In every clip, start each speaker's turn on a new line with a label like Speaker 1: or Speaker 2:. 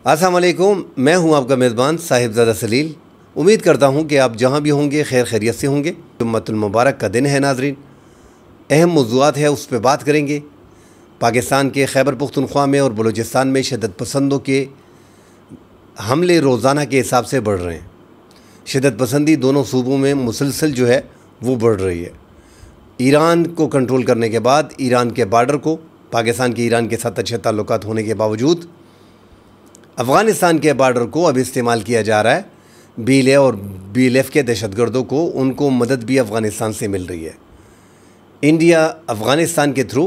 Speaker 1: अस्सलाम वालेकुम, मैं हूं आपका मेज़बान साहिबज़ादा सलील। उम्मीद करता हूं कि आप जहां भी होंगे खैर खैरियत से होंगे। जुम्मतुल मुबारक का दिन है नाज़रीन। अहम मौज़ूआत है, उस पर बात करेंगे। पाकिस्तान के खैबर पुख्तनख्वा में और बलूचिस्तान में शिद्दत पसंदों के हमले रोज़ाना के हिसाब से बढ़ रहे हैं। शिद्दत पसंदी दोनों सूबों में मुसलसल जो है वो बढ़ रही है। ईरान को कंट्रोल करने के बाद ईरान के बार्डर को पाकिस्तान के ईरान के साथ अच्छे ताल्लुकात होने के बावजूद अफ़गानिस्तान के बार्डर को अब इस्तेमाल किया जा रहा है। BLA और BLF के दहशतगर्दों को उनको मदद भी अफ़गानिस्तान से मिल रही है। इंडिया अफ़गानिस्तान के थ्रू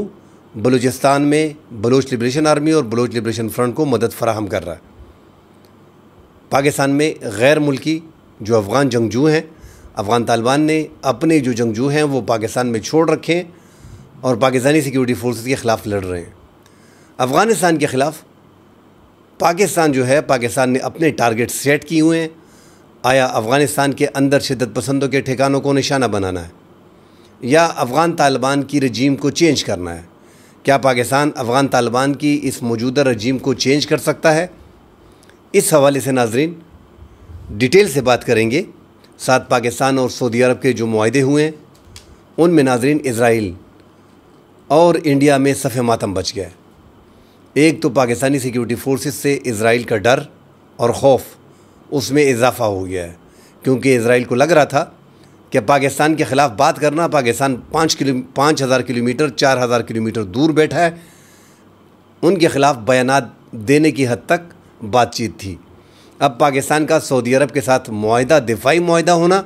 Speaker 1: बलूचिस्तान में बलोच लिबरेशन आर्मी और बलोच लिबरेशन फ्रंट को मदद फराहम कर रहा है। पाकिस्तान में गैर मुल्की जो अफ़गान जंगजू हैं, अफ़गान तालिबान ने अपने जो जंगजू हैं वो पाकिस्तान में छोड़ रखे हैं और पाकिस्तानी सिक्योरिटी फोर्सेस के ख़िलाफ़ लड़ रहे हैं। अफ़गानिस्तान के ख़िलाफ़ पाकिस्तान जो है, पाकिस्तान ने अपने टारगेट सेट किए हुए हैं। आया अफ़गानिस्तान के अंदर शिद्दत पसंदों के ठिकानों को निशाना बनाना है या अफ़गान तालिबान की रजीम को चेंज करना है? क्या पाकिस्तान अफ़गान तालिबान की इस मौजूदा रजीम को चेंज कर सकता है? इस हवाले से नाज़रीन डिटेल से बात करेंगे। साथ पाकिस्तान और सऊदी अरब के जो मुआहदे हुए हैं उनमें नाज़रीन इज़राइल और इंडिया में सफ़े मातम बच गया है। एक तो पाकिस्तानी सिक्योरिटी फोर्सेस से इज़राइल का डर और खौफ उसमें इजाफ़ा हो गया है, क्योंकि इज़राइल को लग रहा था कि पाकिस्तान के ख़िलाफ़ बात करना, पाकिस्तान 5,000 किलोमीटर 4,000 किलोमीटर दूर बैठा है, उनके ख़िलाफ़ बयानात देने की हद तक बातचीत थी। अब पाकिस्तान का सऊदी अरब के साथ मुआहदा, दिफाई मुआहदा होना,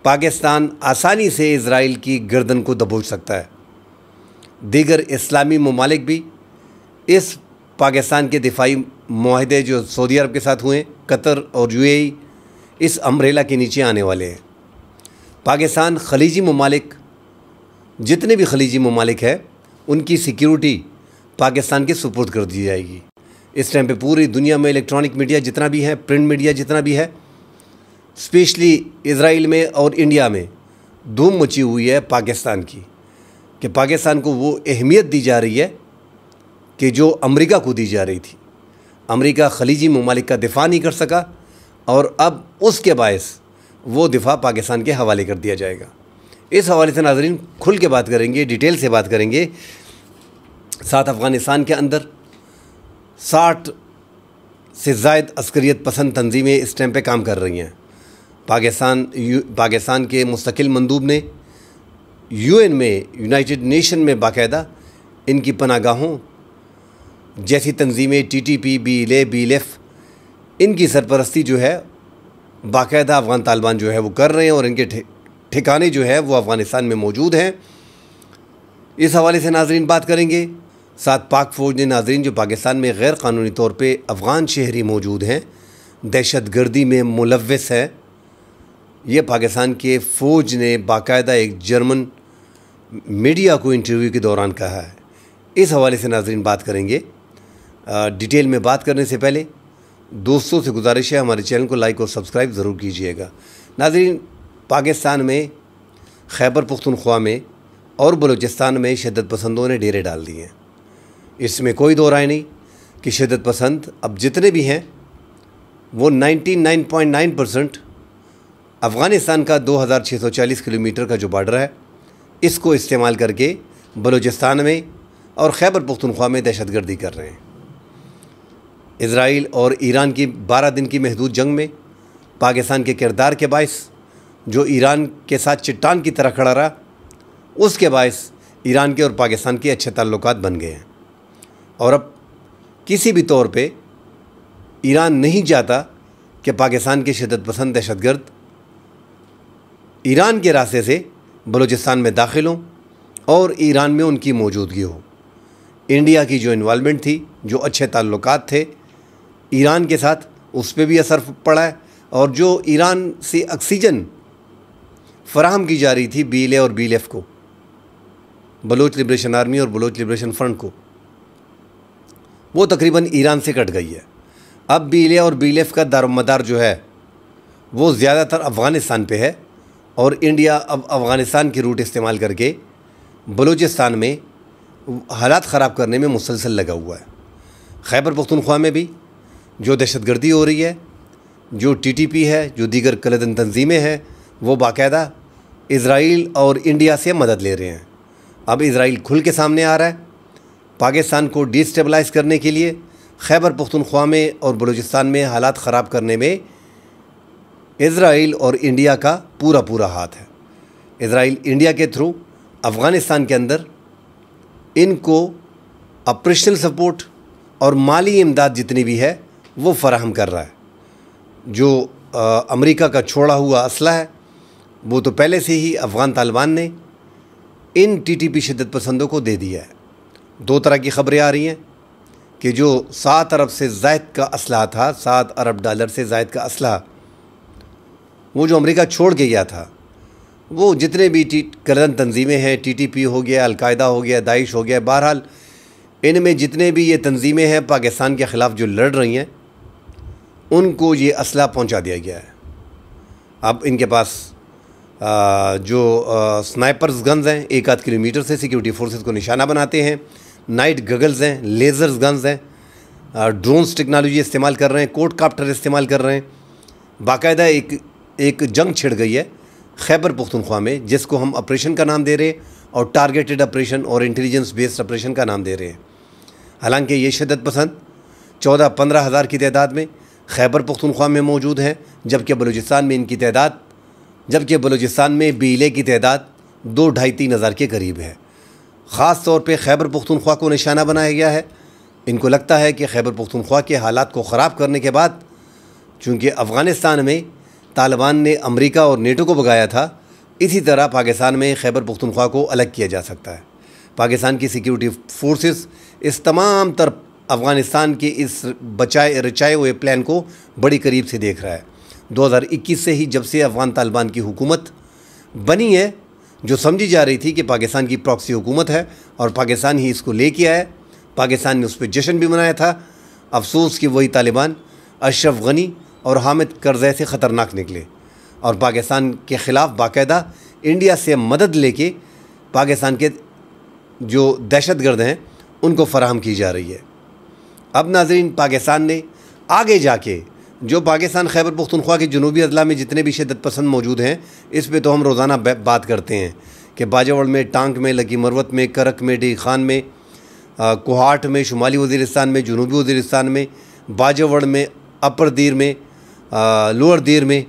Speaker 1: पाकिस्तान आसानी से इज़राइल की गर्दन को दबोच सकता है। दीगर इस्लामी ममालिक भी इस पाकिस्तान के दिफाई मुआहदे जो सऊदी अरब के साथ हुए, कतर और UAE, इस अम्ब्रेला के नीचे आने वाले हैं। पाकिस्तान खलीजी ममालिक, जितने भी खलीजी ममालिक है, उनकी सिक्योरिटी पाकिस्तान के सुपुर्द कर दी जाएगी। इस टाइम पे पूरी दुनिया में इलेक्ट्रॉनिक मीडिया जितना भी है, प्रिंट मीडिया जितना भी है, स्पेशली इज़राइल में और इंडिया में धूम मची हुई है पाकिस्तान की, कि पाकिस्तान को वो अहमियत दी जा रही है कि जो अमेरिका को दी जा रही थी। अमेरिका खलीजी ममालिक का दिफा नहीं कर सका और अब उसके बायस वो दिफा पाकिस्तान के हवाले कर दिया जाएगा। इस हवाले से नाज़रीन खुल के बात करेंगे, डिटेल से बात करेंगे। साथ अफ़गानिस्तान के अंदर 60 से ज़ायद अस्करियत पसंद तंजीमें इस टाइम पे काम कर रही हैं। पाकिस्तान के मुस्तकिल मंदूब ने UN में, यूनाइटेड नेशन में बाकायदा इनकी पनागाहों जैसी तंजीमें TTP, BLA, BLF, इनकी सरपरस्ती जो है बाकायदा अफ़गान तालिबान जो है वो कर रहे हैं और इनके ठिकाने जो है वो अफ़गानिस्तान में मौजूद हैं। इस हवाले से नाज़रीन बात करेंगे। साथ पाक फ़ौज ने नाज़रीन जो पाकिस्तान में गैर क़ानूनी तौर पे अफ़गान शहरी मौजूद हैं, दहशत गर्दी में मुलव्वस है, ये पाकिस्तान के फ़ौज ने बाकायदा एक जर्मन मीडिया को इंटरव्यू के दौरान कहा है। इस हवाले से नाज़रीन बात करेंगे। डिटेल में बात करने से पहले दोस्तों से गुजारिश है, हमारे चैनल को लाइक और सब्सक्राइब ज़रूर कीजिएगा। नाज़रीन, पाकिस्तान में खैबर पुख्तनख्वा में और बलूचिस्तान में शिद्दत पसंदों ने डेरे डाल दिए हैं। इसमें कोई दो राय नहीं कि शिद्दत पसंद अब जितने भी हैं वो 99.9% अफ़गानिस्तान का 2,640 किलोमीटर का जो बार्डर है, इसको इस्तेमाल करके बलूचिस्तान में और खैबर पुख्तनख्वा में दहशतगर्दी कर रहे हैं। इज़राइल और ईरान की 12 दिन की महदूद जंग में पाकिस्तान के किरदार के बायस, जो ईरान के साथ चट्टान की तरह खड़ा रहा, उसके बायस ईरान के और पाकिस्तान के अच्छे ताल्लुकात बन गए हैं। और अब किसी भी तौर पे ईरान नहीं चाहता कि पाकिस्तान के शिद्दत पसंद दहशतगर्द ईरान के रास्ते से बलूचिस्तान में दाखिल हों और ईरान में उनकी मौजूदगी हो। इंडिया की जो इन्वॉल्वमेंट थी, जो अच्छे ताल्लुकात थे ईरान के साथ, उस पर भी असर पड़ा है। और जो ईरान से ऑक्सीजन फराहम की जा रही थी BLA और BLF को, बलोच लिबरेशन आर्मी और बलोच लिबरेशन फ्रंट को, वो तकरीबन ईरान से कट गई है। अब BLA और BLF का दारोमदार जो है वो ज़्यादातर अफ़गानिस्तान पे है और इंडिया अब अफ़गानिस्तान की रूट इस्तेमाल करके बलूचिस्तान में हालात ख़राब करने में मुसलसल लगा हुआ है। खैबर पख्तूनख्वा में भी जो दहशतगर्दी हो रही है, जो टीटीपी है, जो दीगर कलदन तंजीमें हैं, वो बाकायदा इज़राइल और इंडिया से मदद ले रहे हैं। अब इज़राइल खुल के सामने आ रहा है। पाकिस्तान को डिस्टेबलाइज़ करने के लिए खैबर पख्तूनख्वा में और बलूचिस्तान में हालात ख़राब करने में इज़राइल और इंडिया का पूरा पूरा हाथ है। इज़राइल इंडिया के थ्रू अफ़गानिस्तान के अंदर इनको ऑपरेशनल सपोर्ट और माली इमदाद जितनी भी है वो फ़राहम कर रहा है। जो अमेरिका का छोड़ा हुआ असला है वो तो पहले से ही अफ़गान तालिबान ने इन टीटीपी शिद्दत पसंदों को दे दिया है। दो तरह की ख़बरें आ रही हैं कि जो 7 अरब से ज़ायद का असला था, 7 अरब डॉलर से ज़ायद का असला, वो जो अमेरिका छोड़ के गया था, वो जितने भी कलदन तंजीमें हैं, टीटीपी हो गया, अलकायदा हो गया, दाइश हो गया, बहरहाल इनमें जितने भी ये तंजीमें हैं पाकिस्तान के ख़िलाफ़ जो लड़ रही हैं, उनको ये असला पहुंचा दिया गया है। अब इनके पास जो स्नाइपर्स गन्स हैं 1-8 किलोमीटर से सिक्योरिटी फोर्सेस को निशाना बनाते हैं, नाइट गगल्स हैं, लेज़र्स गन्स हैं, ड्रोन्स टेक्नोलॉजी इस्तेमाल कर रहे हैं, कोडकाप्टर इस्तेमाल कर रहे हैं। बाकायदा एक जंग छिड़ गई है खैबर पख्तूनख्वा में, जिसको हम ऑपरेशन का नाम दे रहे हैं और टारगेटेड ऑपरेशन और इंटेलिजेंस बेस्ड ऑपरेशन का नाम दे रहे हैं। हालांकि ये शिद्दत पसंद 14-15 हज़ार की तादाद में खैबर पख्तूनख्वा में मौजूद हैं, जबकि बलूचिस्तान में बीले की तादाद 2-2.5-3 हज़ार के करीब है। ख़ास तौर पे खैबर पख्तूनख्वा को निशाना बनाया गया है। इनको लगता है कि खैबर पख्तूनख्वा के हालात को ख़राब करने के बाद, चूँकि अफ़गानिस्तान में तालिबान ने अमेरिका और नेटो को भगाया था, इसी तरह पाकिस्तान में खैबर पख्तूनख्वा को अलग किया जा सकता है। पाकिस्तान की सिक्योरिटी फोर्सेस इस तमाम तरफ अफ़गानिस्तान के इस रचाए हुए प्लान को बड़ी करीब से देख रहा है। 2021 से ही, जब से अफ़गान तालिबान की हुकूमत बनी है, जो समझी जा रही थी कि पाकिस्तान की प्रॉक्सी हुकूमत है और पाकिस्तान ही इसको लेके आया है, पाकिस्तान ने उस पर जश्न भी मनाया था। अफसोस कि वही तालिबान अशरफ गनी और हामिद करज़ई से ख़तरनाक निकले और पाकिस्तान के ख़िलाफ़ बाकायदा इंडिया से मदद लेके पाकिस्तान के जो दहशतगर्द हैं उनको फ़राहम की जा रही है। अब नाज़रीन, पाकिस्तान ने आगे जाके जो पाकिस्तान खैबर पख्तूनख्वा के जनूबी अजला में जितने भी शिद्दत पसंद मौजूद हैं, इस पे तो हम रोज़ाना बात करते हैं कि बाजावड़ में, टांक में, लकी मरवत में, करक में, डी खान में, कोहाट में, शुमाली वज़ीरिस्तान में, जनूबी वज़ीरिस्तान में, बाजावड़ में, अपर दीर में, लोअर दीर में,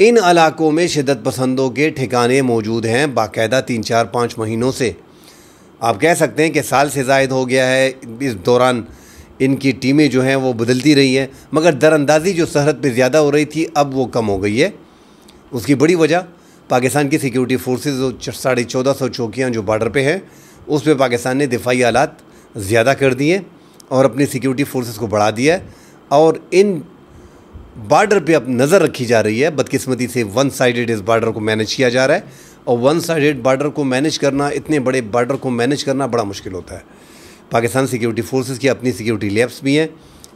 Speaker 1: इन इलाकों में शिद्दत पसंदों के ठिकाने मौजूद हैं बाकायदा 3-4-5 महीनों से। आप कह सकते हैं कि साल से ज़ायद हो गया है। इस दौरान इनकी टीमें जो हैं वो बदलती रही हैं, मगर दरअंदाज़ी जो सरहद पे ज़्यादा हो रही थी अब वो कम हो गई है। उसकी बड़ी वजह पाकिस्तान की सिक्योरिटी फोर्सेस 1450 चौकियाँ जो बॉर्डर पे हैं, उस पर पाकिस्तान ने दिफाई आलात ज़्यादा कर दिए और अपनी सिक्योरिटी फोर्सेस को बढ़ा दिया है और इन बॉर्डर पे अब नज़र रखी जा रही है। बदकिस्मती से वन साइडेड इस बॉर्डर को मैनेज किया जा रहा है और वन साइडेड बॉर्डर को मैनेज करना, इतने बड़े बॉर्डर को मैनेज करना बड़ा मुश्किल होता है। पाकिस्तान सिक्योरिटी फोर्सेस की अपनी सिक्योरिटी लैब्स भी हैं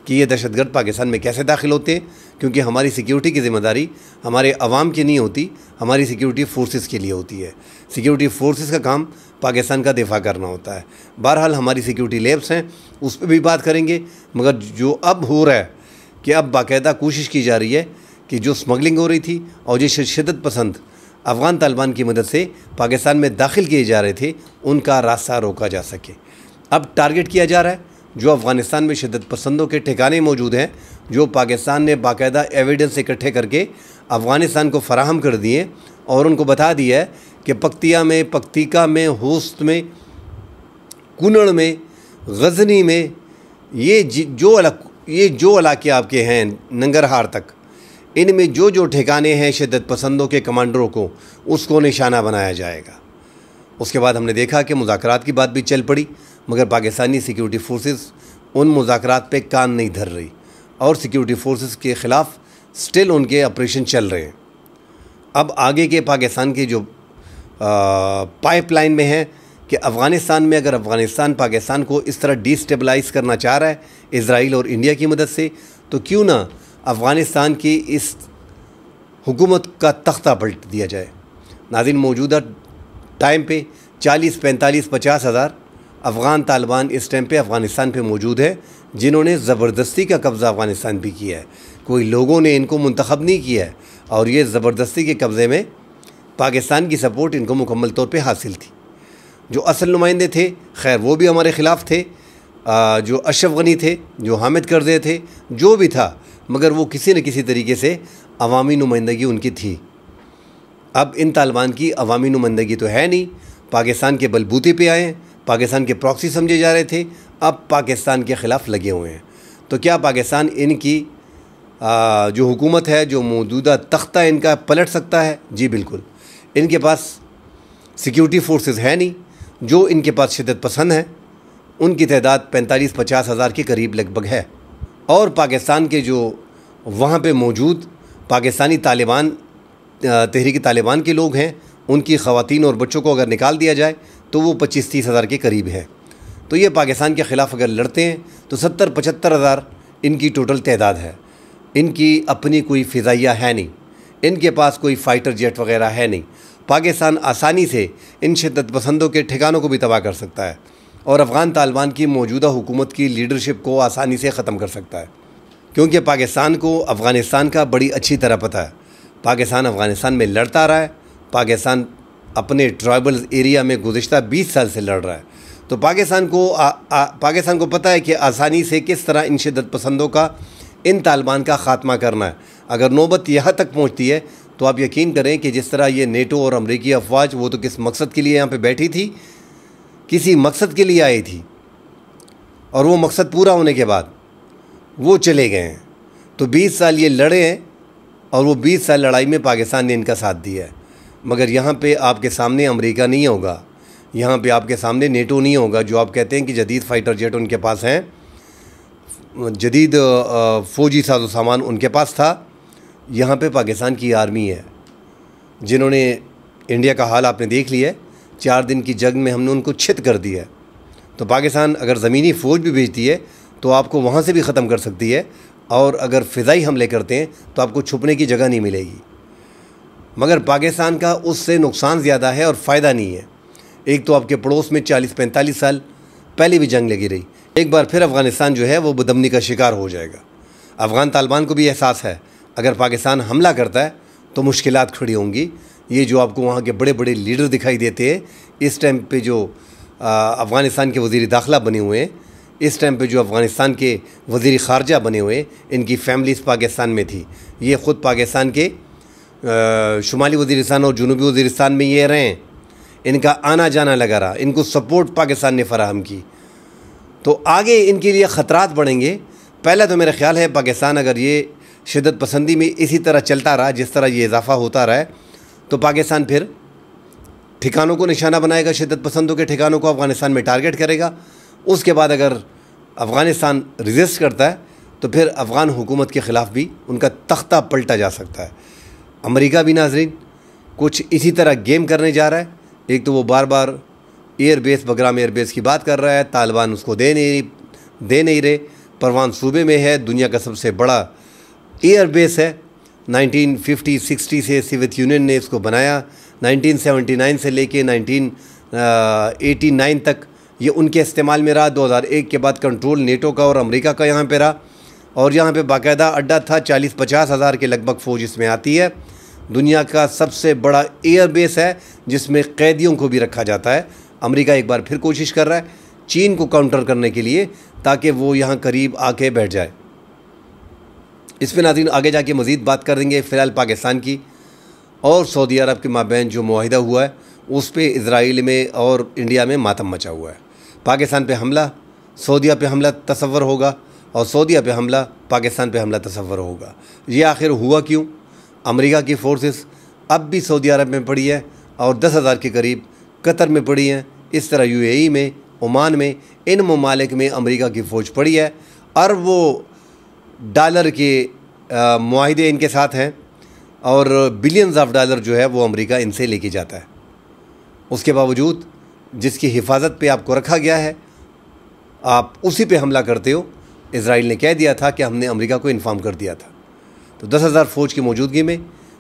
Speaker 1: कि ये दहशतगर्द पाकिस्तान में कैसे दाखिल होते हैं, क्योंकि हमारी सिक्योरिटी की ज़िम्मेदारी हमारे अवाम की नहीं होती, हमारी सिक्योरिटी फोर्सेस के लिए होती है। सिक्योरिटी फोर्सेस का काम पाकिस्तान का दिफा करना होता है। बहरहाल हमारी सिक्योरिटी लैब्स हैं, उस पर भी बात करेंगे, मगर जो अब हो रहा है कि अब बाकायदा कोशिश की जा रही है कि जो स्मगलिंग हो रही थी और जो शिद्दत पसंद अफ़गान तालिबान की मदद से पाकिस्तान में दाखिल किए जा रहे थे, उनका रास्ता रोका जा सके। अब टारगेट किया जा रहा है जो अफ़गानिस्तान में शिद्दत पसंदों के ठिकाने मौजूद हैं, जो पाकिस्तान ने बाकायदा एविडेंस इकट्ठे करके अफ़गानिस्तान को फ़राहम कर दिए और उनको बता दिया है कि पक्तिया में, पक्तिका में, होस्ट में, कुनड़ में, गजनी में, ये जो इलाके आपके हैं नंगरहार तक, इनमें जो जो ठिकाने हैं शिद्दत पसंदों के कमांडरों को, उसको निशाना बनाया जाएगा। उसके बाद हमने देखा कि मुज़ाकरात की बात भी चल पड़ी, मगर पाकिस्तानी सिक्योरिटी फोर्सेस उन मुज़ाकरात पे कान नहीं धर रही और सिक्योरिटी फोर्सेस के ख़िलाफ़ स्टिल उनके ऑपरेशन चल रहे हैं। अब आगे के पाकिस्तान के जो पाइपलाइन में है कि अफ़गानिस्तान में अगर अफ़गानिस्तान पाकिस्तान को इस तरह डिस्टेबलाइज़ करना चाह रहा है इज़राइल और इंडिया की मदद से, तो क्यों ना अफ़गानिस्तान की इस हुकूमत का तख्ता पलट दिया जाए। नाज़रीन, मौजूदा टाइम पे 40, 45, 50 हज़ार अफ़गान तालिबान इस टाइम पे अफ़गानिस्तान पे मौजूद है, जिन्होंने ज़बरदस्ती का कब्ज़ा अफ़गानिस्तान भी किया है। कोई लोगों ने इनको मुंतखब नहीं किया है और ये ज़बरदस्ती के कब्ज़े में पाकिस्तान की सपोर्ट इनको मुकम्मल तौर पे हासिल थी। जो असल नुमाइंदे थे, खैर वो भी हमारे ख़िलाफ़ थे, जो अशरफ गनी थे, जो हामिद करज़ई थे, जो भी था, मगर वो किसी न किसी तरीके से अवामी नुमाइंदगी उनकी थी। अब इन तालिबान की अवामी नुमाइंदगी तो है नहीं, पाकिस्तान के बलबूते पे आए, पाकिस्तान के प्रॉक्सी समझे जा रहे थे, अब पाकिस्तान के ख़िलाफ़ लगे हुए हैं। तो क्या पाकिस्तान इनकी जो हुकूमत है, जो मौजूदा तख्ता इनका पलट सकता है? जी बिल्कुल। इनके पास सिक्योरिटी फोर्सेस है नहीं, जो इनके पास शिद्दत पसंद हैं उनकी तादाद 45-50 हज़ार के करीब लगभग है। और पाकिस्तान के जो वहाँ पे मौजूद पाकिस्तानी तालिबान, तहरीक तालिबान के लोग हैं, उनकी ख़वातीन और बच्चों को अगर निकाल दिया जाए तो वो 25-30 हज़ार के करीब है। तो ये पाकिस्तान के ख़िलाफ़ अगर लड़ते हैं तो 70-75 हज़ार इनकी टोटल तादाद है। इनकी अपनी कोई फ़िज़ाइया है नहीं, इनके पास कोई फ़ाइटर जेट वगैरह है नहीं। पाकिस्तान आसानी से इन शिद्दत पसंदों के ठिकानों को भी तबाह कर सकता है और अफ़गान तालिबान की मौजूदा हुकूमत की लीडरशिप को आसानी से ख़त्म कर सकता है, क्योंकि पाकिस्तान को अफ़गानिस्तान का बड़ी अच्छी तरह पता है। पाकिस्तान अफ़गानिस्तान में लड़ता रहा है, पाकिस्तान अपने ट्राइबल एरिया में गुज़िश्ता 20 साल से लड़ रहा है। तो पाकिस्तान को पता है कि आसानी से किस तरह इन शिद्दत पसंदों का, इन तालिबान का ख़ात्मा करना है। अगर नौबत यहाँ तक पहुँचती है तो आप यकीन करें कि जिस तरह ये नेटो और अमरीकी अफवाज, वो तो किस मकसद के लिए यहाँ पे बैठी थी, किसी मकसद के लिए आई थी, और वो मकसद पूरा होने के बाद वो चले गए हैं। तो 20 साल ये लड़े हैं और वो 20 साल लड़ाई में पाकिस्तान ने इनका साथ दिया है। मगर यहाँ पे आपके सामने अमेरिका नहीं होगा, यहाँ पे आपके सामने नेटो नहीं होगा, जो आप कहते हैं कि जदीद फ़ाइटर जेट उनके पास हैं, जदीद फ़ौजी साजो सामान उनके पास था। यहाँ पे पाकिस्तान की आर्मी है, जिन्होंने इंडिया का हाल आपने देख लिया है, 4 दिन की जंग में हमने उनको छित कर दिया है। तो पाकिस्तान अगर ज़मीनी फ़ौज भी भेजती है तो आपको वहाँ से भी ख़त्म कर सकती है, और अगर फ़िज़ाई हमले करते हैं तो आपको छुपने की जगह नहीं मिलेगी। मगर पाकिस्तान का उससे नुकसान ज़्यादा है और फ़ायदा नहीं है। एक तो आपके पड़ोस में 40-45 साल पहले भी जंग लगी रही, एक बार फिर अफ़गानिस्तान जो है वो बदमनी का शिकार हो जाएगा। अफ़गान तालिबान को भी एहसास है अगर पाकिस्तान हमला करता है तो मुश्किलात खड़ी होंगी। ये जो आपको वहाँ के बड़े बड़े लीडर दिखाई देते हैं इस टाइम पे, जो अफ़गानिस्तान के वज़ीर दाखिला बने हुए हैं, इस टाइम पे जो अफ़गानिस्तान के वज़ीर ख़ारजा बने हुए, इनकी फैमिलीज़ पाकिस्तान में थी। ये ख़ुद पाकिस्तान के शुमाली वज़ीरिस्तान और जनूबी वज़ीरिस्तान में ये रहे हैं, इनका आना जाना लगा रहा, इनको सपोर्ट पाकिस्तान ने फ़राहम की। तो आगे इनके लिए ख़तरात बढ़ेंगे। पहला तो मेरा ख़्याल है पाकिस्तान अगर ये शिद्दत पसंदी में इसी तरह चलता रहा, जिस तरह ये इजाफ़ा होता रहा है, तो पाकिस्तान फिर ठिकानों को निशाना बनाएगा, शिद्दत पसंदों के ठिकानों को अफ़गानिस्तान में टारगेट करेगा। उसके बाद अगर अफ़गानिस्तान रेजिस्ट करता है तो फिर अफ़गान हुकूमत के ख़िलाफ़ भी उनका तख्ता पलटा जा सकता है। अमेरिका भी नाज़रीन कुछ इसी तरह गेम करने जा रहा है। एक तो वो बार बार एयरबेस, बगराम एयरबेस की बात कर रहा है, तालिबान उसको दे नहीं रहे। परवान सूबे में है, दुनिया का सबसे बड़ा एयरबेस है। 1950-60 से सोवियत यूनियन ने इसको बनाया, 1979 से लेके 1989 तक ये उनके इस्तेमाल में रहा। 2001 के बाद कंट्रोल नेटो का और अमेरिका का यहाँ पे रहा, और यहाँ पे बाकायदा अड्डा था। 40-50 हज़ार के लगभग फ़ौज इसमें आती है। दुनिया का सबसे बड़ा एयरबेस है जिसमें कैदियों को भी रखा जाता है। अमेरिका एक बार फिर कोशिश कर रहा है चीन को काउंटर करने के लिए, ताकि वो यहाँ करीब आके बैठ जाए। इस पर नाज़रीन आगे जाके मज़ीद बात कर देंगे। फ़िलहाल पाकिस्तान की और सऊदी अरब के माबैन जो मुआहिदा हुआ है उस पर इजराइल में और इंडिया में मातम मचा हुआ है। पाकिस्तान पे हमला, सऊदीया पे हमला तसव्वुर होगा, और सऊदीया पे हमला, पाकिस्तान पे हमला तसव्वुर होगा। ये आखिर हुआ क्यों? अमेरिका की फ़ोर्सेस अब भी सऊदी अरब में पड़ी है और 10,000 के करीब कतर में पड़ी हैं। इस तरह UAE में, ओमान में, इन ममालिक में अमेरिका की फ़ौज पड़ी है। अरबों डॉलर के मुआहिदे इनके साथ हैं और बिलियंस ऑफ डॉलर जो है वो अमेरिका इनसे लेके जाता है। उसके बावजूद जिसकी हिफाजत पे आपको रखा गया है, आप उसी पे हमला करते हो। इजराइल ने कह दिया था कि हमने अमेरिका को इन्फॉर्म कर दिया था। तो 10,000 फ़ौज की मौजूदगी में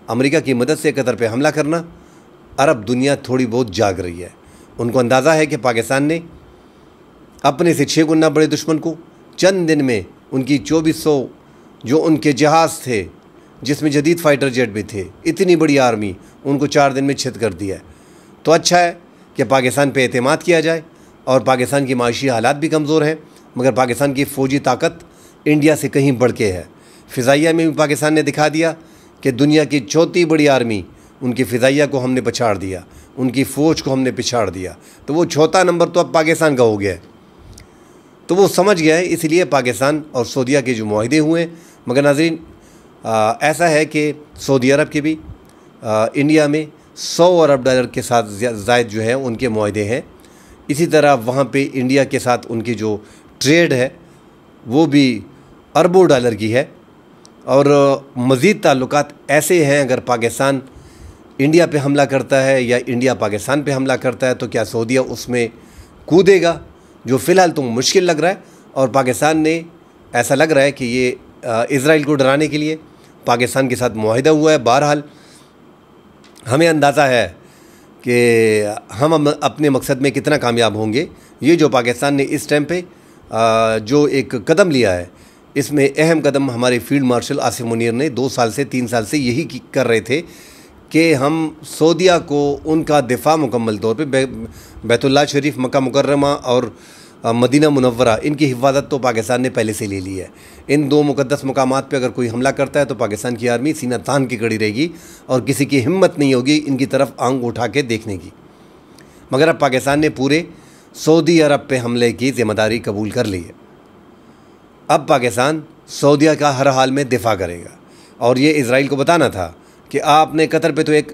Speaker 1: अमेरिका की मदद से कतर पे हमला करना, अरब दुनिया थोड़ी बहुत जाग रही है। उनको अंदाज़ा है कि पाकिस्तान ने अपने से 6 गुना बड़े दुश्मन को चंद दिन में उनकी 2400 जो उनके जहाज़ थे, जिसमें जदीद फ़ाइटर जेट भी थे, इतनी बड़ी आर्मी उनको 4 दिन में छित कर दिया है। तो अच्छा है कि पाकिस्तान पे एतमाद किया जाए। और पाकिस्तान की माशी हालात भी कमज़ोर हैं, मगर पाकिस्तान की फ़ौजी ताकत इंडिया से कहीं बढ़ के है। फ़िज़ाइया में भी पाकिस्तान ने दिखा दिया कि दुनिया की चौथी बड़ी आर्मी, उनकी फ़िज़ाइया को हमने पछाड़ दिया, उनकी फ़ौज को हमने पिछाड़ दिया। तो वो चौथा नंबर तो अब पाकिस्तान का हो गया है। तो वो समझ गया है, इसलिए पाकिस्तान और सऊदीया के जो मुआहदे हुए। मगर नाज़रीन, ऐसा है कि सऊदी अरब के भी इंडिया में $100 अरब के साथ ज़ायद जो है उनके मुआहदे हैं। इसी तरह वहाँ पे इंडिया के साथ उनकी जो ट्रेड है वो भी अरबों डॉलर की है। और मज़ीद ताल्लुकात ऐसे हैं, अगर पाकिस्तान इंडिया पे हमला करता है या इंडिया पाकिस्तान पे हमला करता है तो क्या सऊदीया उसमें कूदेगा, जो फ़िलहाल तो मुश्किल लग रहा है। और पाकिस्तान ने, ऐसा लग रहा है कि ये इज़राइल को डराने के लिए पाकिस्तान के साथ मुआहिदा हुआ है। बहरहाल हमें अंदाज़ा है कि हम अपने मकसद में कितना कामयाब होंगे। ये जो पाकिस्तान ने इस टाइम पे जो एक कदम लिया है, इसमें अहम कदम हमारे फील्ड मार्शल आसिम मुनीर ने 2 साल से 3 साल से यही कर रहे थे कि हम सऊदीया को उनका दिफा मुकम्मल तौर पे बैतुल्लाह शरीफ, मक्का मुकर्रमा और मदीना मुनव्वरा, इनकी हिफाजत तो पाकिस्तान ने पहले से ले ली है। इन 2 मुक़द्दस मकामात पे अगर कोई हमला करता है तो पाकिस्तान की आर्मी सीना तान के खड़ी रहेगी और किसी की हिम्मत नहीं होगी इनकी तरफ आंख उठा के देखने की। मगर अब पाकिस्तान ने पूरे सऊदी अरब पे हमले की ज़िम्मेदारी कबूल कर ली है। अब पाकिस्तान सऊदीया का हर हाल में दिफा करेगा। और ये इज़राइल को बताना था कि आपने कतर पे तो एक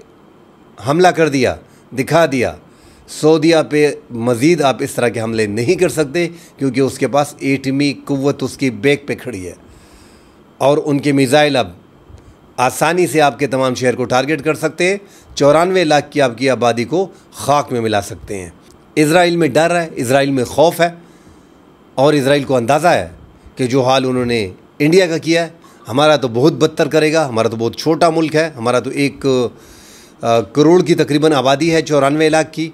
Speaker 1: हमला कर दिया, दिखा दिया, सऊदीया पे मज़ीद आप इस तरह के हमले नहीं कर सकते, क्योंकि उसके पास एटमी क़ुव्वत उसकी बैक पे खड़ी है और उनके मिज़ाइल अब आसानी से आपके तमाम शहर को टारगेट कर सकते हैं। 94 लाख की आपकी आबादी को खाक में मिला सकते हैं। इज़राइल में डर है, इज़राइल में खौफ है और इज़राइल को अंदाज़ा है कि जो हाल उन्होंने इंडिया का किया है, हमारा तो बहुत बदतर करेगा। हमारा तो बहुत छोटा मुल्क है, हमारा तो 1 करोड़ की तकरीबन आबादी है, 94 लाख की।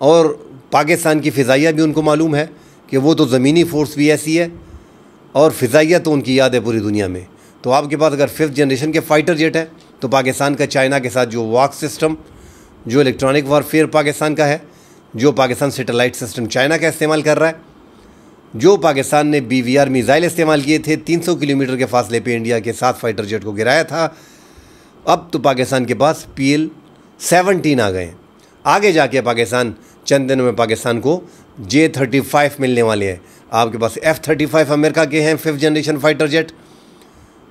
Speaker 1: और पाकिस्तान की फ़िज़ाइया भी उनको मालूम है कि वो तो ज़मीनी फ़ोर्स भी ऐसी है और फ़िज़ाइया तो उनकी याद है पूरी दुनिया में। तो आपके पास अगर 5th जनरेशन के फ़ाइटर जेट है तो पाकिस्तान का चाइना के साथ जो वॉक सिस्टम, जो इलेक्ट्रॉनिक वारफेयर पाकिस्तान का है, जो पाकिस्तान सैटेलाइट सिस्टम चाइना का इस्तेमाल कर रहा है, जो पाकिस्तान ने BVR मिज़ाइल इस्तेमाल किए थे, 300 किलोमीटर के फासले पे इंडिया के 7 फ़ाइटर जेट को गिराया था। अब तो पाकिस्तान के पास PL-17 आ गए हैं। आगे जाके पाकिस्तान चंद दिनों में पाकिस्तान को J-35 मिलने वाले हैं। आपके पास F-35 अमेरिका के हैं 5th generation fighter jet,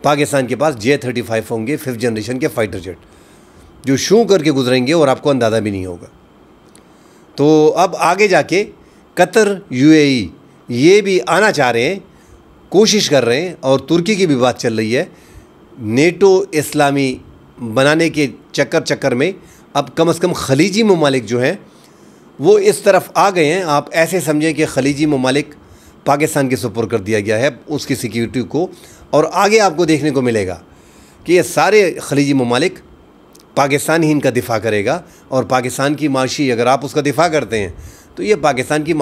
Speaker 1: Pakistan के पास J-35 होंगे 5th जनरेशन के फ़ाइटर जेट, जो शू करके गुजरेंगे और आपको अंदाज़ा भी नहीं होगा। तो अब आगे जाके कतर, UAE ये भी आना चाह रहे हैं, कोशिश कर रहे हैं और तुर्की की भी बात चल रही है। नेटो इस्लामी बनाने के चक्कर में अब कम से कम खलीजी ममालिक जो हैं वो इस तरफ आ गए हैं। आप ऐसे समझें कि खलीजी ममालिक पाकिस्तान के सुपुर्द कर दिया गया है उसकी सिक्योरिटी को। और आगे आपको देखने को मिलेगा कि ये सारे खलीजी ममालिक, पाकिस्तान ही इनका दिफा करेगा। और पाकिस्तान की माशी, अगर आप उसका दिफा करते हैं तो ये पाकिस्तान की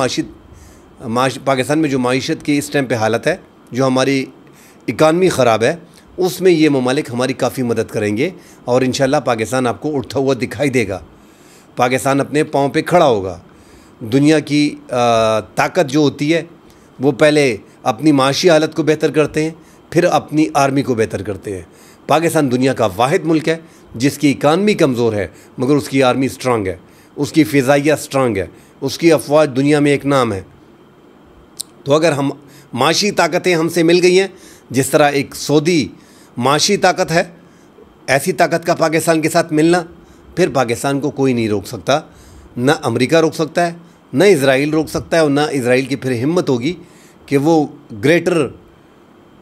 Speaker 1: पाकिस्तान में जो माईशत की इस टाइम पे हालत है, जो हमारी इकानमी ख़राब है, उसमें ये ममालिक हमारी काफ़ी मदद करेंगे और इंशाल्लाह पाकिस्तान आपको उठता हुआ दिखाई देगा। पाकिस्तान अपने पाँव पे खड़ा होगा। दुनिया की ताकत जो होती है वो पहले अपनी माशी हालत को बेहतर करते हैं, फिर अपनी आर्मी को बेहतर करते हैं। पाकिस्तान दुनिया का वाहिद मुल्क है जिसकी इकानमी कमज़ोर है मगर उसकी आर्मी स्ट्रांग है, उसकी फ़िज़ाइया स्ट्रांग है, उसकी अफवाज दुनिया में एक नाम है। तो अगर हम माशी ताकतें हमसे मिल गई हैं, जिस तरह एक सऊदी माशी ताकत है, ऐसी ताकत का पाकिस्तान के साथ मिलना, फिर पाकिस्तान को कोई नहीं रोक सकता। ना अमेरिका रोक सकता है, ना इज़राइल रोक सकता है और ना इज़राइल की फिर हिम्मत होगी कि वो ग्रेटर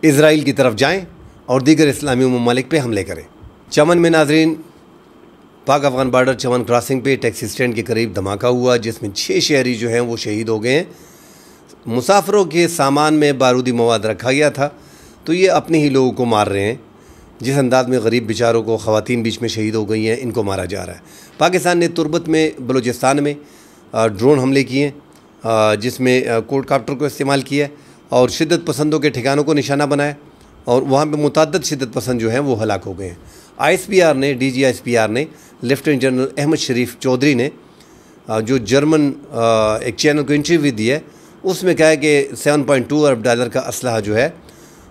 Speaker 1: इज़राइल की तरफ जाएं और दीगर इस्लामी ममालिक पे हमले करें। चमन में नाजरीन, पाक अफ़गान बॉर्डर चमन क्रॉसिंग पे टैक्सी स्टैंड के करीब धमाका हुआ जिसमें 6 शहरी जो हैं वो शहीद हो गए हैं। मुसाफिरों के सामान में बारूदी मवाद रखा गया था, तो ये अपने ही लोगों को मार रहे हैं। जिस अंदाज में गरीब बेचारों को, ख़वातीन बीच में शहीद हो गई हैं, इनको मारा जा रहा है। पाकिस्तान ने तुर्बत में, बलूचिस्तान में ड्रोन हमले किए जिसमें कोडकाप्टर को इस्तेमाल किया और शिद्दत पसंदों के ठिकानों को निशाना बनाया और वहाँ पे मुतअद्दिद शिद्दत पसंद जो हैं वो हलाक हो गए हैं। ISPR ने, DGISPR ने, लेफ्टिनेंट जनरल अहमद शरीफ चौधरी ने जो जर्मन एक चैनल को इंटरव्यू दी है, उसमें कहा है कि 7.2 अरब डॉलर का असलहा जो है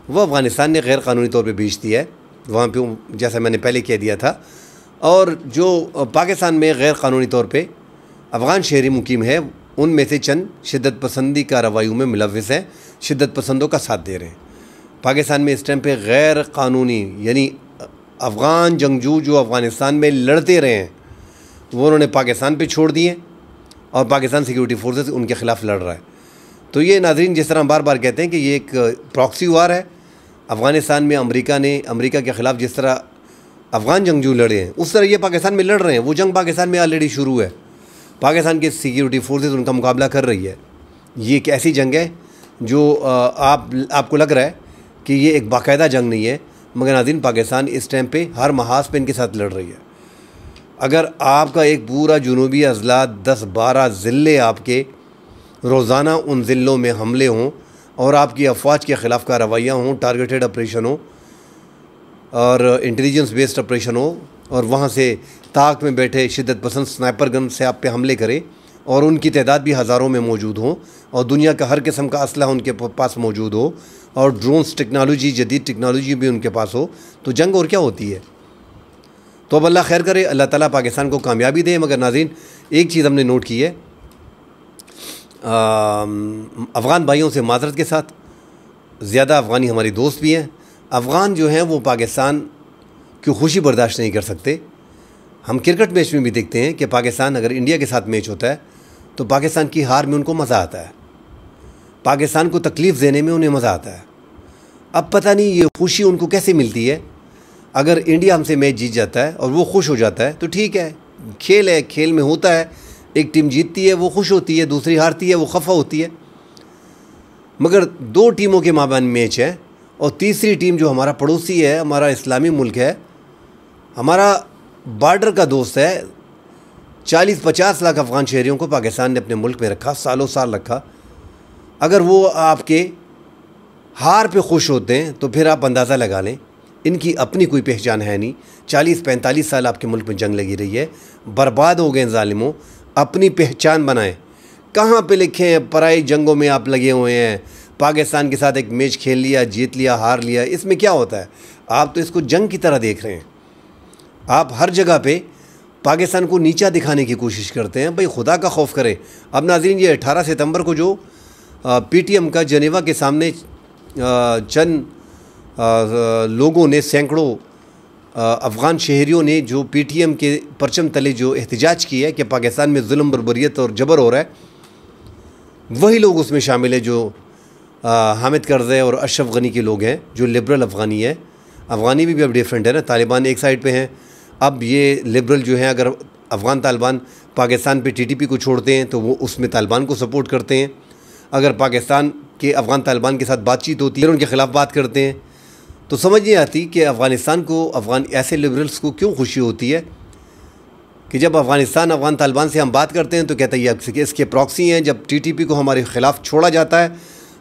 Speaker 1: वो अफ़गानिस्तान ने गैर कानूनी तौर पे बेच दिया है वहाँ पे, जैसा मैंने पहले कह दिया था। और जो पाकिस्तान में गैर कानूनी तौर पे अफ़गान शहरी मुकीम है, उनमें से चंद शिद्दत पसंदी कार्रवाइयों में मुलव्विस हैं, शिद्दत पसंदों का साथ दे रहे हैं। पाकिस्तान में इस टाइम पे गैर कानूनी यानी अफ़गान जंगजू जो अफ़गानिस्तान में लड़ते रहे हैं वो उन्होंने पाकिस्तान पे छोड़ दिए और पाकिस्तान सिक्योरिटी फोर्सेस उनके ख़िलाफ़ लड़ रहा है। तो ये नाज़रीन, जिस तरह हम बार बार कहते हैं कि ये एक प्रॉक्सी वार है। अफ़गानिस्तान में अमेरिका के ख़िलाफ़ जिस तरह अफ़गान जंगजू लड़े हैं, उस तरह ये पाकिस्तान में लड़ रहे हैं। वो जंग पाकिस्तान में ऑलरेडी शुरू है, पाकिस्तान की सिक्योरिटी फोर्सेस उनका मुकाबला कर रही है। ये एक ऐसी जंग है जो आपको लग रहा है कि ये एक बाकायदा जंग नहीं है, मगर नाज़रीन पाकिस्तान इस टाइम पे हर महाज पे इनके साथ लड़ रही है। अगर आपका एक पूरा जुनूबी अज़ला 10-12 ज़िले आपके रोज़ाना उन ज़िलों में हमले हों और आपकी अफवाज के ख़िलाफ़ कार्रवाइयाँ हों, टारगेटेड ऑपरेशन हो और इंटेलिजेंस बेस्ड ऑपरेशन हो, और वहाँ से ताक में बैठे शिद्दत पसंद स्नाइपर गन से आप पे हमले करें और उनकी तादाद भी हज़ारों में मौजूद हो और दुनिया का हर किस्म का असलहा उनके पास मौजूद हो और ड्रोन्स टेक्नोलॉजी, जदीद टेक्नोलॉजी भी उनके पास हो, तो जंग और क्या होती है। तो अब अल्लाह खैर करे, अल्लाह ताला पाकिस्तान को कामयाबी दे। मगर नाज़रीन, एक चीज़ हमने नोट की है, अफ़गान भाइयों से माज़रत के साथ, ज़्यादा अफ़गानी हमारे दोस्त भी हैं। अफ़गान जो हैं वो पाकिस्तान की खुशी बर्दाश्त नहीं कर सकते। हम क्रिकेट मैच में भी देखते हैं कि पाकिस्तान अगर इंडिया के साथ मैच होता है तो पाकिस्तान की हार में उनको मज़ा आता है, पाकिस्तान को तकलीफ़ देने में उन्हें मज़ा आता है। अब पता नहीं ये खुशी उनको कैसे मिलती है। अगर इंडिया हमसे मैच जीत जाता है और वो खुश हो जाता है तो ठीक है, खेल है, खेल में होता है, एक टीम जीतती है वो खुश होती है, दूसरी हारती है वो खफा होती है। मगर दो टीमों के माबैन मैच है और तीसरी टीम जो हमारा पड़ोसी है, हमारा इस्लामी मुल्क है, हमारा बॉर्डर का दोस्त है, 40-50 लाख अफ़गान शहरियों को पाकिस्तान ने अपने मुल्क में रखा, सालों साल रखा। अगर वो आपके हार पे खुश होते हैं तो फिर आप अंदाज़ा लगा लें इनकी अपनी कोई पहचान है नहीं। 40-45 साल आपके मुल्क में जंग लगी रही है, बर्बाद हो गए ज़ालिमों, अपनी पहचान बनाएं। कहाँ पे लिखे हैं पराई जंगों में आप लगे हुए हैं, पाकिस्तान के साथ एक मैच खेल लिया, जीत लिया, हार लिया, इसमें क्या होता है। आप तो इसको जंग की तरह देख रहे हैं। आप हर जगह पे पाकिस्तान को नीचा दिखाने की कोशिश करते हैं। भाई खुदा का खौफ करें। अब नाज़रीन, ये 18 सितंबर को जो PTM का जनेवा के सामने चंद लोगों ने, सैकड़ों अफ़गान शहरियों ने जो PTM के परचम तले जो एहतजाज किया है कि पाकिस्तान में जुल्म, बर्बरियत और जबर हो रहा है, वही लोग उसमें शामिल है जो हामिद करज़ई और अशरफ गनी के लोग हैं, जो लिबरल अफ़गानी है। अफ़गानी भी अब डिफरेंट है ना, तालिबान एक साइड पे हैं, अब ये लिबरल जो हैं, अगर अफ़गान तालिबान पाकिस्तान पे TTP को छोड़ते हैं तो वो उसमें तालिबान को सपोर्ट करते हैं। अगर पाकिस्तान के अफ़गान तालिबान के साथ बातचीत होती है उनके ख़िलाफ़ बात करते हैं। तो समझ नहीं आती कि अफ़गानिस्तान को, अफ़गान ऐसे लिबरल्स को क्यों खुशी होती है कि जब अफ़गान तालिबान से हम बात करते हैं तो कहते हैं ये इसके प्रॉक्सी हैं। जब TTP को हमारे ख़िलाफ़ छोड़ा जाता है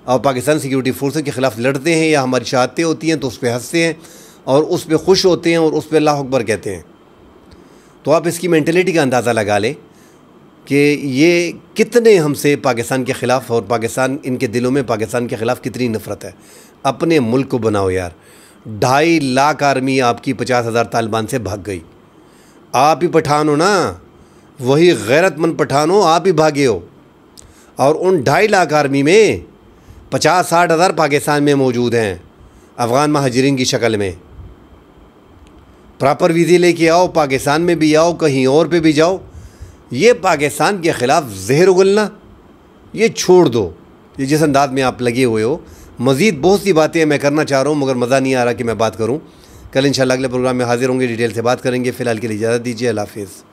Speaker 1: और पाकिस्तान सिक्योरिटी फोर्सेस के ख़िलाफ़ लड़ते हैं या हमारी शहादतें होती हैं तो उस पर हंसते हैं और उस पर खुश होते हैं और उस पर अल्लाह अकबर कहते हैं। तो आप इसकी मेंटलिटी का अंदाज़ा लगा लें कि ये कितने हमसे पाकिस्तान के ख़िलाफ़, और पाकिस्तान, इनके दिलों में पाकिस्तान के ख़िलाफ़ कितनी नफ़रत है। अपने मुल्क को बनाओ यार। 2.5 लाख आर्मी आपकी 50,000 तालिबान से भाग गई। आप ही पठान हो ना, वही गैरतमंद पठान हो, आप ही भागे हो। और उन 2.5 लाख आर्मी में 50-60 हज़ार पाकिस्तान में मौजूद हैं, अफ़गान महाजिरीन की शक्ल में। प्रॉपर वीज़े लेके आओ, पाकिस्तान में भी आओ, कहीं और पे भी जाओ। ये पाकिस्तान के ख़िलाफ़ जहर उगलना ये छोड़ दो, ये जिस अंदाज में आप लगे हुए हो। मज़ीद बहुत सी बातें मैं करना चाह रहा हूँ मगर मज़ा नहीं आ रहा कि मैं बात करूँ। कल इंशाल्लाह अगले प्रोग्राम में हाज़िर होंगे, डिटेल से बात करेंगे। फ़िलहाल के लिए इजाज़त दीजिए, अल्लाह हाफ़िज़।